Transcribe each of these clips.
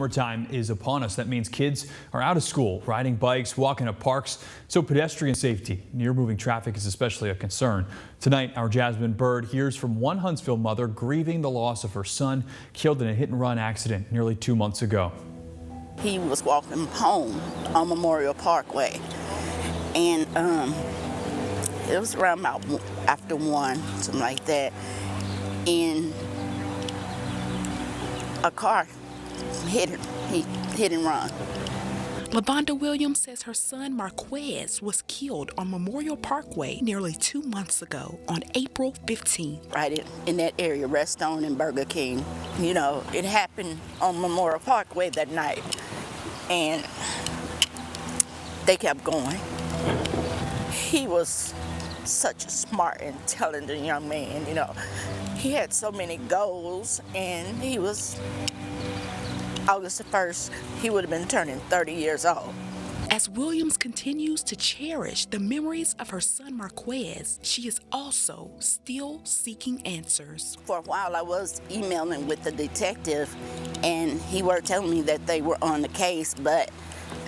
Summertime is upon us. That means kids are out of school, riding bikes, walking to parks. So pedestrian safety near moving traffic is especially a concern. Tonight, our Jasmine Bird hears from one Huntsville mother grieving the loss of her son, killed in a hit-and-run accident nearly 2 months ago. He was walking home on Memorial Parkway, and it was around about after 1, something like that, and a car hit him. He hit and run. Lavonda Williams says her son Marquez was killed on Memorial Parkway nearly 2 months ago on April 15th. Right in that area, Redstone and Burger King. You know, it happened on Memorial Parkway that night, and they kept going. He was such a smart, intelligent young man, you know. He had so many goals, and he was August the 1st, he would have been turning 30 years old. As Williams continues to cherish the memories of her son Marquez, she is also still seeking answers. For a while, I was emailing with the detective, and he were telling me that they were on the case, but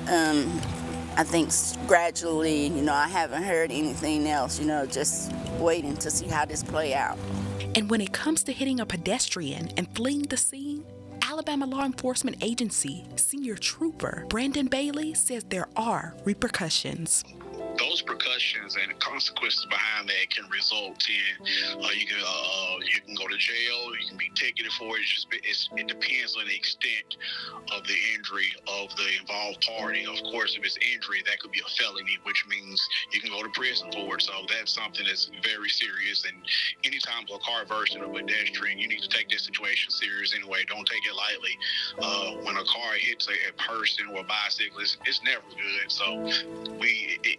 I think gradually, you know, I haven't heard anything else, you know, just waiting to see how this play out. And when it comes to hitting a pedestrian and fleeing the scene, Alabama Law Enforcement Agency Senior Trooper Brandon Bailey says there are repercussions. Those repercussions and the consequences behind that can result in you can go to jail, you can be ticketed for it. It depends on the extent of the injury of the involved party. Of course, if it's injury, that could be a felony, which means you can go to prison for it. So that's something that's very serious. And anytime a car versus a pedestrian, you need to take this situation serious anyway. Don't take it lightly. When a car hits a person or a bicycle, it's never good. So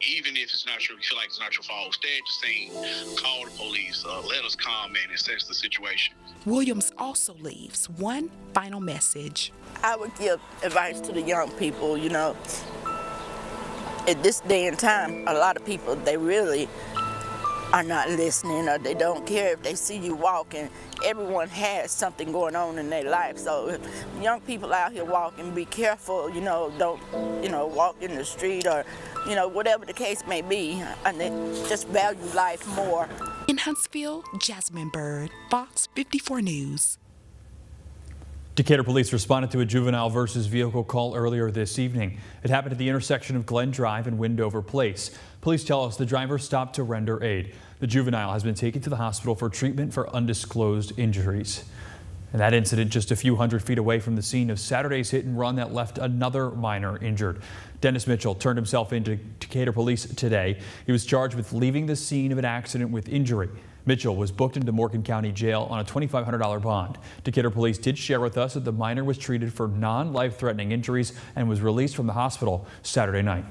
even if it's not you feel like it's not your fault, stay at the scene, call the police, let us comment and assess the situation. Williams also leaves one final message. I would give advice to the young people, you know, at this day and time, a lot of people, they really are not listening, or they don't care if they see you walking. Everyone has something going on in their life, so if young people out here walking, be careful, you know, don't, you know, walk in the street, or, you know, whatever the case may be, and just value life more. In Huntsville, Jasmine Bird, Fox 54 News. Decatur police responded to a juvenile versus vehicle call earlier this evening. It happened at the intersection of Glen Drive and Windover Place. Police tell us the driver stopped to render aid. The juvenile has been taken to the hospital for treatment for undisclosed injuries. And that incident just a few hundred feet away from the scene of Saturday's hit and run that left another minor injured. Dennis Mitchell turned himself into Decatur police today. He was charged with leaving the scene of an accident with injury. Mitchell was booked into Morgan County Jail on a $2,500 bond. Decatur police did share with us that the minor was treated for non-life-threatening injuries and was released from the hospital Saturday night.